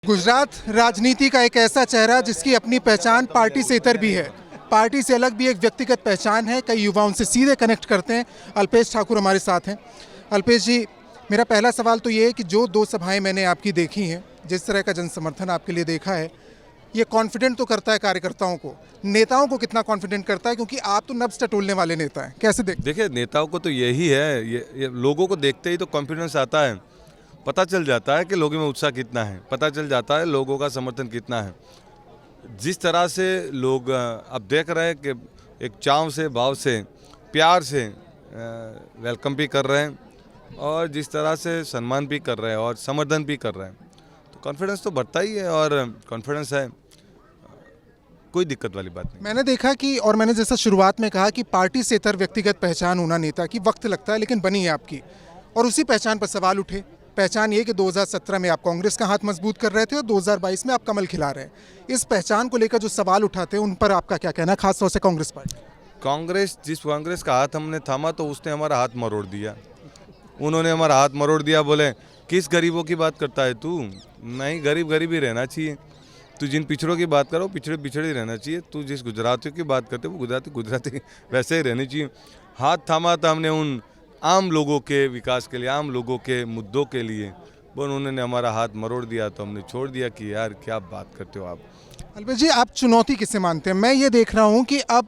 गुजरात राजनीति का एक ऐसा चेहरा जिसकी अपनी पहचान पार्टी से इतर भी है, पार्टी से अलग भी एक व्यक्तिगत पहचान है। कई युवा उनसे सीधे कनेक्ट करते हैं। अल्पेश ठाकुर हमारे साथ हैं। अल्पेश जी, मेरा पहला सवाल तो ये है कि जो दो सभाएं मैंने आपकी देखी हैं, जिस तरह का जन समर्थन आपके लिए देखा है, ये कॉन्फिडेंट तो करता है कार्यकर्ताओं को, नेताओं को कितना कॉन्फिडेंट करता है? क्योंकि आप तो नब्ज टटोलने वाले नेता हैं, कैसे देखिए, नेताओं को तो यही है, ये लोगों को देखते ही तो कॉन्फिडेंस आता है। पता चल जाता है कि लोगों में उत्साह कितना है, पता चल जाता है लोगों का समर्थन कितना है। जिस तरह से लोग अब देख रहे हैं कि एक चाव से, भाव से, प्यार से वेलकम भी कर रहे हैं और जिस तरह से सम्मान भी कर रहे हैं और समर्थन भी कर रहे हैं, तो कॉन्फिडेंस तो बढ़ता ही है और कॉन्फिडेंस है, कोई दिक्कत वाली बात नहीं। मैंने देखा कि, और मैंने जैसा शुरुआत में कहा कि पार्टी से इतर व्यक्तिगत पहचान होना नेता की वक्त लगता है, लेकिन बनी है आपकी, और उसी पहचान पर सवाल उठे। पहचान ये कि 2017 में आप कांग्रेस का हाथ मजबूत कर रहे थे और 2022 में आप कमल खिला रहे हैं। इस पहचान को लेकर जो सवाल उठाते हैं उन पर आपका क्या कहना है, खासतौर से कांग्रेस पार्टी? जिस कांग्रेस का हाथ हमने थामा तो उसने हमारा हाथ मरोड़ दिया। उन्होंने हमारा हाथ मरोड़ दिया। बोले किस गरीबों की बात करता है तू? नहीं, गरीब गरीब ही रहना चाहिए। तू जिन पिछड़ों की बात करो, पिछड़े पिछड़े ही रहना चाहिए। तू जिस गुजरातियों की बात करते वो गुजराती गुजराती वैसे ही रहनी चाहिए। हाथ थामा था हमने उन आम लोगों के विकास के लिए, आम लोगों के मुद्दों के लिए। वो उन्होंने हमारा हाथ मरोड़ दिया तो हमने छोड़ दिया कि यार क्या बात करते हो आप। अल्पेश जी, आप चुनौती किसे मानते हैं? मैं ये देख रहा हूँ कि अब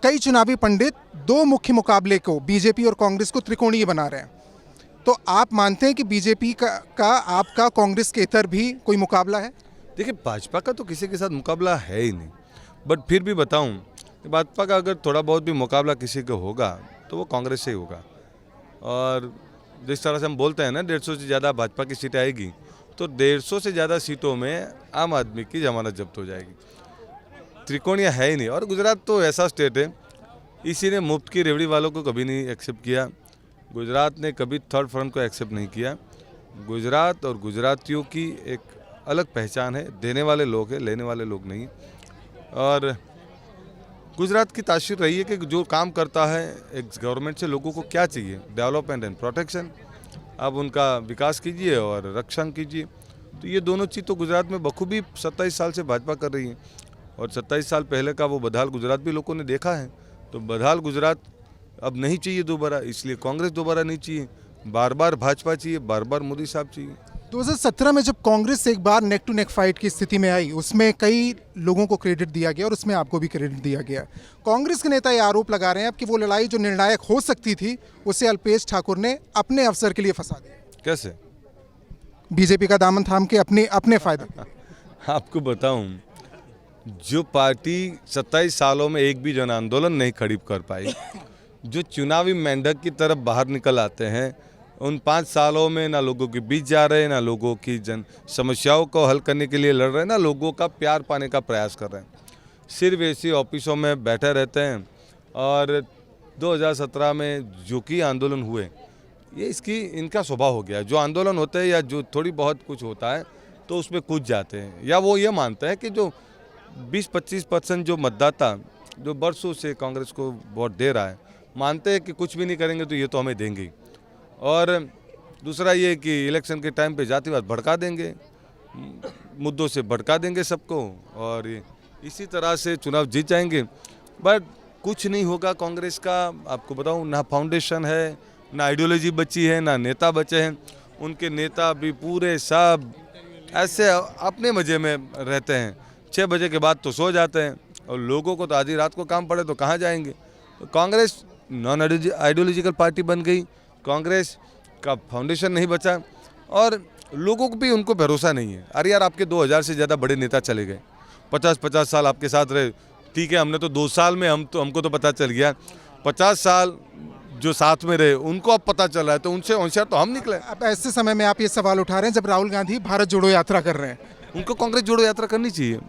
कई चुनावी पंडित दो मुख्य मुकाबले को, बीजेपी और कांग्रेस को, त्रिकोणीय बना रहे हैं। तो आप मानते हैं कि बीजेपी का आपका कांग्रेस के इतर भी कोई मुकाबला है? देखिए, भाजपा का तो किसी के साथ मुकाबला है ही नहीं, बट फिर भी बताऊं, भाजपा का अगर थोड़ा बहुत भी मुकाबला किसी को होगा तो वो कांग्रेस से ही होगा। और जिस तरह से हम बोलते हैं ना 150 से ज़्यादा भाजपा की सीटें आएगी, तो 150 से ज़्यादा सीटों में आम आदमी की जमानत जब्त हो जाएगी। त्रिकोणीय है ही नहीं। और गुजरात तो ऐसा स्टेट है, इसी ने मुफ्त की रेवड़ी वालों को कभी नहीं एक्सेप्ट किया। गुजरात ने कभी थर्ड फ्रंट को एक्सेप्ट नहीं किया। गुजरात और गुजरातियों की एक अलग पहचान है, देने वाले लोग हैं, लेने वाले लोग नहीं। और गुजरात की तासीर रही है कि जो काम करता है एक गवर्नमेंट से लोगों को क्या चाहिए, डेवलपमेंट एंड प्रोटेक्शन। आप उनका विकास कीजिए और रक्षण कीजिए। तो ये दोनों चीज़ तो गुजरात में बखूबी 27 साल से भाजपा कर रही है। और 27 साल पहले का वो बदहाल गुजरात भी लोगों ने देखा है। तो बदहाल गुजरात अब नहीं चाहिए दोबारा, इसलिए कांग्रेस दोबारा नहीं चाहिए, बार बार भाजपा चाहिए, बार बार मोदी साहब चाहिए। 2017 में जब कांग्रेस एक बार नेक टू नेक फाइट की स्थिति में आई, उसमें कई लोगों को क्रेडिट दिया गया और उसमें आपको भी क्रेडिट दिया गया। कांग्रेस के नेता ये आरोप लगा रहे हैं अब कि वो लड़ाई जो निर्णायक हो सकती थी उसे अल्पेश ठाकुर ने अपने अवसर के लिए फंसा दिया। कैसे? बीजेपी का दामन थाम के अपने फायदे के लिए। आपको बताऊं, जो पार्टी 27 सालों में एक भी जन आंदोलन नहीं खड़ी कर पाई, जो चुनावी मेंढक की तरफ बाहर निकल आते हैं, उन 5 सालों में ना लोगों के बीच जा रहे हैं, ना लोगों की जन समस्याओं को हल करने के लिए लड़ रहे हैं, ना लोगों का प्यार पाने का प्रयास कर रहे हैं। सिर्फ ऐसी ऑफिसों में बैठे रहते हैं। और 2017 में जो कि आंदोलन हुए, ये इनका स्वभाव हो गया। जो आंदोलन होते हैं या जो थोड़ी बहुत कुछ होता है तो उसमें कूद जाते हैं, या वो ये मानते हैं कि जो 20-25% जो मतदाता जो बरसों से कांग्रेस को वोट दे रहा है, मानते हैं कि कुछ भी नहीं करेंगे तो ये तो हमें देंगे ही। और दूसरा ये कि इलेक्शन के टाइम पे जातिवाद भड़का देंगे, मुद्दों से भड़का देंगे सबको, और इसी तरह से चुनाव जीत जाएंगे। बट कुछ नहीं होगा कांग्रेस का। आपको बताऊं, ना फाउंडेशन है, ना आइडियोलॉजी बची है, ना नेता बचे हैं। उनके नेता भी पूरे सब ऐसे अपने मज़े में रहते हैं। 6 बजे के बाद तो सो जाते हैं और लोगों को तो आधी रात को काम पड़े तो कहाँ जाएंगे। तो कांग्रेस नॉन आइडियोलॉजिकल पार्टी बन गई। कांग्रेस का फाउंडेशन नहीं बचा और लोगों को भी उनको भरोसा नहीं है। अरे यार, आपके 2000 से ज़्यादा बड़े नेता चले गए, 50-50 साल आपके साथ रहे। ठीक है, हमने तो 2 साल में हमको तो पता चल गया। 50 साल जो साथ में रहे उनको अब पता चला है, तो उनसे होशियार तो हम निकले। अब ऐसे समय में आप ये सवाल उठा रहे हैं जब राहुल गांधी भारत जोड़ो यात्रा कर रहे हैं। उनको कांग्रेस जोड़ो यात्रा करनी चाहिए,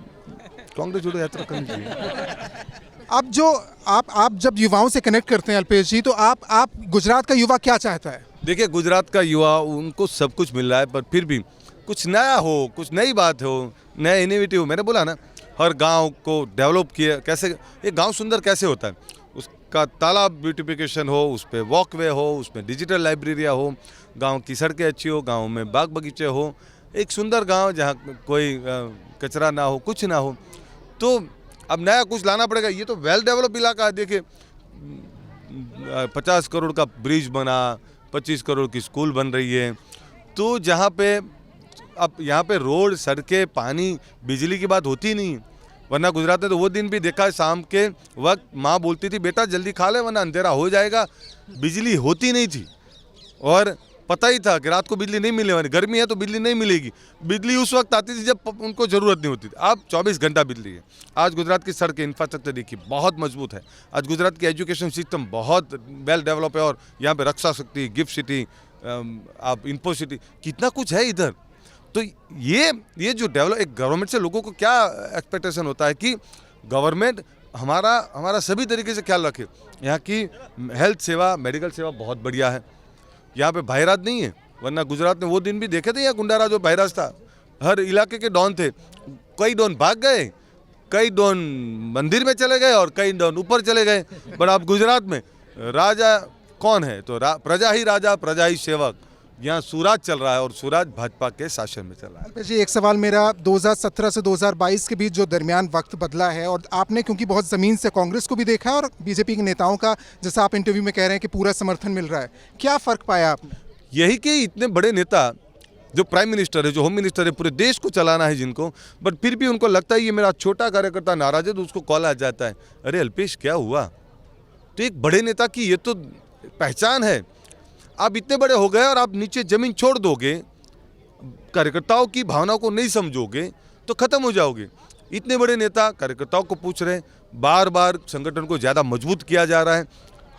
कांग्रेस जोड़ो यात्रा करनी चाहिए। अब जो आप जब युवाओं से कनेक्ट करते हैं अल्पेश जी, तो आप गुजरात का युवा क्या चाहता है? देखिए, गुजरात का युवा, उनको सब कुछ मिल रहा है, पर फिर भी कुछ नया हो, कुछ नई बात हो, नया इनोवेटिव। मैंने बोला ना, हर गांव को डेवलप किया। कैसे एक गांव सुंदर कैसे होता है? उसका तालाब ब्यूटिफिकेशन हो, उस पर वॉकवे हो, उसमें डिजिटल लाइब्रेरिया हो, गांव की सड़कें अच्छी हो, गांव में बाग बगीचे हो, एक सुंदर गांव जहां कोई कचरा ना हो, कुछ ना हो। तो अब नया कुछ लाना पड़ेगा। ये तो वेल डेवलप इलाका है, देखिए 50 करोड़ का ब्रिज बना, 25 करोड़ की स्कूल बन रही है। तो जहाँ पे अब यहाँ पे रोड, सड़कें, पानी, बिजली की बात होती नहीं है। वरना गुजरात में तो वो दिन भी देखा है, शाम के वक्त माँ बोलती थी बेटा जल्दी खा ले वरना अंधेरा हो जाएगा। बिजली होती नहीं थी और पता ही था कि रात को बिजली नहीं मिलने वाली, गर्मी है तो बिजली नहीं मिलेगी। बिजली उस वक्त आती थी जब उनको ज़रूरत नहीं होती थी। अब 24 घंटा बिजली है। आज गुजरात की सड़कें, इंफ्रास्ट्रक्चर देखिए बहुत मजबूत है। आज गुजरात की एजुकेशन सिस्टम बहुत वेल डेवलप है और यहाँ पे रक्षा शक्ति, गिफ्ट सिटी, आप इन्फो सिटी, कितना कुछ है इधर। तो ये जो डेवलप, एक गवर्नमेंट से लोगों को क्या एक्सपेक्टेशन होता है कि गवर्नमेंट हमारा सभी तरीके से ख्याल रखे। यहाँ की हेल्थ सेवा, मेडिकल सेवा बहुत बढ़िया है। यहाँ पे भाईराज नहीं है, वरना गुजरात में वो दिन भी देखे थे यहाँ गुंडाराज और भाईराज था। हर इलाके के डॉन थे। कई डॉन भाग गए, कई डॉन मंदिर में चले गए और कई डॉन ऊपर चले गए। पर अब गुजरात में राजा कौन है? तो प्रजा ही राजा, प्रजा ही सेवक। यहाँ सुराज चल रहा है और सुराज भाजपा के शासन में चल रहा है। अल्पेश जी, एक सवाल मेरा, 2017 से 2022 के बीच जो दरमियान वक्त बदला है और आपने क्योंकि बहुत ज़मीन से कांग्रेस को भी देखा है और बीजेपी के नेताओं का, जैसा आप इंटरव्यू में कह रहे हैं कि पूरा समर्थन मिल रहा है, क्या फ़र्क पाया आपने? यही कि इतने बड़े नेता जो प्राइम मिनिस्टर है, जो होम मिनिस्टर है, पूरे देश को चलाना है जिनको, बट फिर भी उनको लगता है ये मेरा छोटा कार्यकर्ता नाराज है तो उसको कॉल आ जाता है, अरे अल्पेश क्या हुआ? तो एक बड़े नेता की ये तो पहचान है। आप इतने बड़े हो गए और आप नीचे जमीन छोड़ दोगे, कार्यकर्ताओं की भावनाओं को नहीं समझोगे तो खत्म हो जाओगे। इतने बड़े नेता कार्यकर्ताओं को पूछ रहे हैं, बार बार संगठन को ज़्यादा मजबूत किया जा रहा है।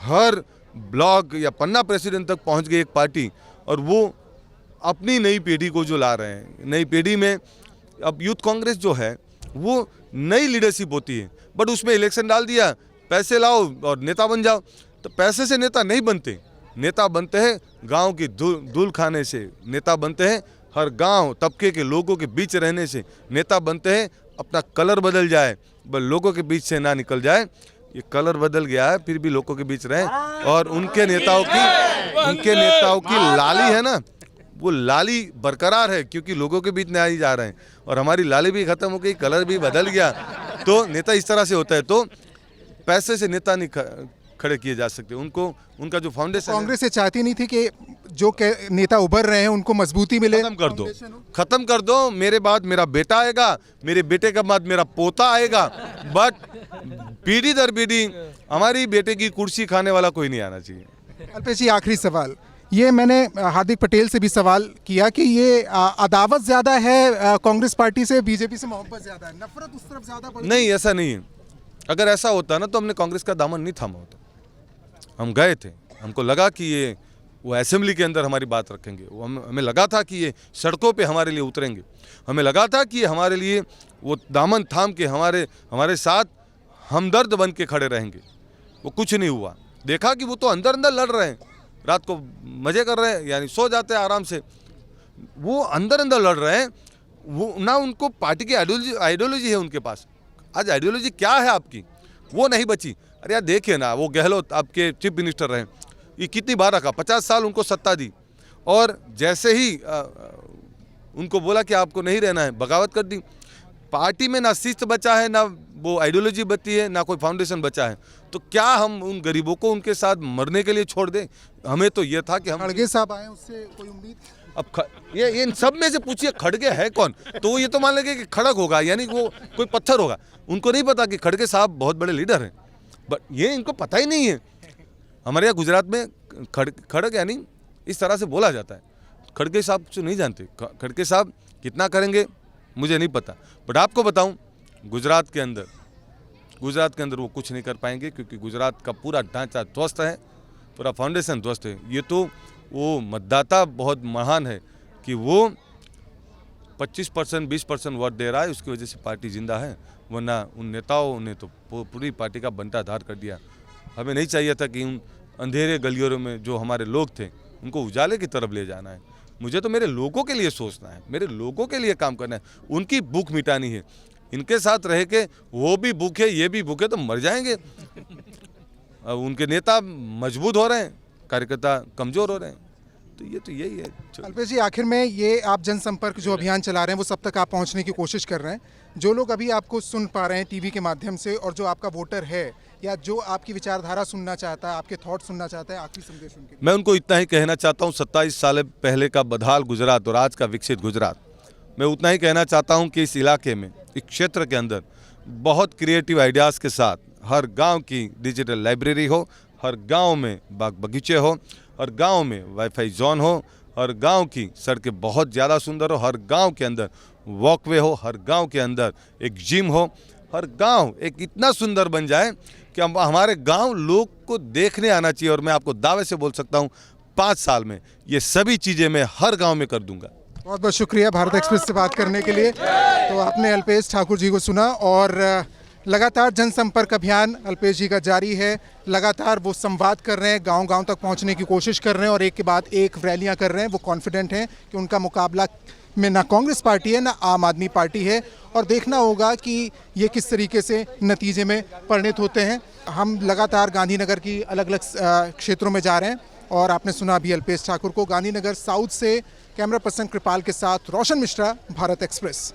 हर ब्लॉक या पन्ना प्रेसिडेंट तक पहुंच गई एक पार्टी और वो अपनी नई पीढ़ी को जो ला रहे हैं। नई पीढ़ी में अब यूथ कांग्रेस जो है वो नई लीडरशिप होती है, बट उसमें इलेक्शन डाल दिया, पैसे लाओ और नेता बन जाओ। तो पैसे से नेता नहीं बनते, नेता बनते हैं गांव की धूल खाने से, नेता बनते हैं हर गांव तबके के लोगों के बीच रहने से, नेता बनते हैं अपना कलर बदल जाए बस लोगों के बीच से ना निकल जाए। ये कलर बदल गया है फिर भी लोगों के बीच रहें और उनके नेताओं की लाली है ना, वो लाली बरकरार है क्योंकि लोगों के बीच में आ ही जा रहे हैं। और हमारी लाली भी खत्म हो गई, कलर भी बदल गया। तो नेता इस तरह से होता है। तो पैसे से नेता नहीं खड़े किए जा सकते। उनको उनका जो फाउंडेशन, कांग्रेस ये चाहती नहीं थी कि जो नेता उभर रहे हैं उनको मजबूती मिले? खत्म कर दो। मेरे बाद मेरा बेटा आएगा, मेरे बेटे के बाद मेरा पोता आएगा, बट पीढ़ी दर पीढ़ी हमारी बेटे की कुर्सी खाने वाला कोई नहीं आना चाहिए। अल्पेश जी, आखिरी सवाल ये, मैंने हार्दिक पटेल से भी सवाल किया कि ये अदावत ज़्यादा है कांग्रेस पार्टी से, बीजेपी से मोहब्बत ज़्यादा है, नफरत उस तरफ ज़्यादा? नहीं, ऐसा नहीं है। अगर ऐसा होता ना तो हमने कांग्रेस का दामन नहीं थामा होता। हम गए थे, हमको लगा कि ये वो असेंबली के अंदर हमारी बात रखेंगे, वो हमें लगा था कि ये सड़कों पे हमारे लिए उतरेंगे, हमें लगा था कि हमारे लिए वो दामन थाम के हमारे साथ हमदर्द बन के खड़े रहेंगे। वो कुछ नहीं हुआ। देखा कि वो तो अंदर अंदर लड़ रहे हैं, रात को मज़े कर रहे हैं, यानी सो जाते हैं आराम से। वो अंदर अंदर लड़ रहे हैं, वो ना उनको पार्टी की आइडियोलॉजी है उनके पास। आज आइडियोलॉजी क्या है आपकी, वो नहीं बची। अरे यार देखिए ना, वो गहलोत आपके चीफ मिनिस्टर रहे, ये कितनी बार रखा, 50 साल उनको सत्ता दी और जैसे ही उनको बोला कि आपको नहीं रहना है, बगावत कर दी। पार्टी में ना शिस्त बचा है, ना वो आइडियोलॉजी बची है, ना कोई फाउंडेशन बचा है। तो क्या हम उन गरीबों को उनके साथ मरने के लिए छोड़ दें? हमें तो ये था कि हम खड़गे साहब आए, उससे कोई उम्मीद? अब ये इन सब में से पूछिए खड़गे है कौन, तो ये तो मान लेंगे कि खड़ग होगा, यानी वो कोई पत्थर होगा। उनको नहीं पता कि खड़गे साहब बहुत बड़े लीडर हैं, बट ये इनको पता ही नहीं है। हमारे यहाँ गुजरात में खड़ग यानी इस तरह से बोला जाता है। खड़गे साहब जो नहीं जानते, खड़गे साहब कितना करेंगे मुझे नहीं पता, बट आपको बताऊं गुजरात के अंदर वो कुछ नहीं कर पाएंगे क्योंकि गुजरात का पूरा ढांचा ध्वस्त है, पूरा फाउंडेशन ध्वस्त है। ये तो वो मतदाता बहुत महान है कि वो 25% 20% वोट दे रहा है, उसकी वजह से पार्टी जिंदा है, वरना उन नेताओं ने तो पूरी पार्टी का बंटाधार कर दिया। हमें नहीं चाहिए था कि उन अंधेरे गलियों में जो हमारे लोग थे उनको उजाले की तरफ ले जाना है। मुझे तो मेरे लोगों के लिए सोचना है, मेरे लोगों के लिए काम करना है, उनकी भूख मिटानी है। इनके साथ रह के वो भी भूखे ये भी भूखे तो मर जाएंगे। अब उनके नेता मजबूत हो रहे हैं, कार्यकर्ता कमज़ोर हो रहे हैं। तो यही है। अल्पेश जी, आखिर में ये आप जनसंपर्क जो अभियान चला रहे हैं वो सब तक आप पहुंचने की कोशिश कर रहे हैं। जो लोग अभी आपको सुन पा रहे हैं टीवी के माध्यम से और जो आपका वोटर है या जो आपकी विचारधारा सुनना चाहता है, आपके थॉट सुनना चाहता है, आखिरी संदेश उनके लिए। मैं उनको इतना ही कहना चाहता हूँ, 27 साल पहले का बदहाल गुजरात और आज का विकसित गुजरात, मैं उतना ही कहना चाहता हूँ कि इस इलाके में, इस क्षेत्र के अंदर बहुत क्रिएटिव आइडियाज़ के साथ हर गांव की डिजिटल लाइब्रेरी हो, हर गांव में बाग बगीचे हो, हर गांव में वाईफाई जोन हो, हर गांव की सड़कें बहुत ज़्यादा सुंदर हो, हर गांव के अंदर वॉकवे हो, हर गांव के अंदर एक जिम हो, हर गांव एक इतना सुंदर बन जाए कि हमारे गांव लोग को देखने आना चाहिए। और मैं आपको दावे से बोल सकता हूं 5 साल में ये सभी चीज़ें मैं हर गांव में कर दूंगा। बहुत बहुत शुक्रिया भारत एक्सप्रेस से बात करने के लिए। तो आपने अल्पेश ठाकुर जी को सुना और लगातार जनसंपर्क अभियान अल्पेश जी का जारी है। लगातार वो संवाद कर रहे हैं, गांव-गांव तक पहुंचने की कोशिश कर रहे हैं और एक के बाद एक रैलियां कर रहे हैं। वो कॉन्फिडेंट हैं कि उनका मुकाबला में ना कांग्रेस पार्टी है ना आम आदमी पार्टी है और देखना होगा कि ये किस तरीके से नतीजे में परिणत होते हैं। हम लगातार गांधीनगर की अलग अलग क्षेत्रों में जा रहे हैं और आपने सुना अभी अल्पेश ठाकुर को। गांधीनगर साउथ से कैमरा पर्सन कृपाल के साथ रोशन मिश्रा, भारत एक्सप्रेस।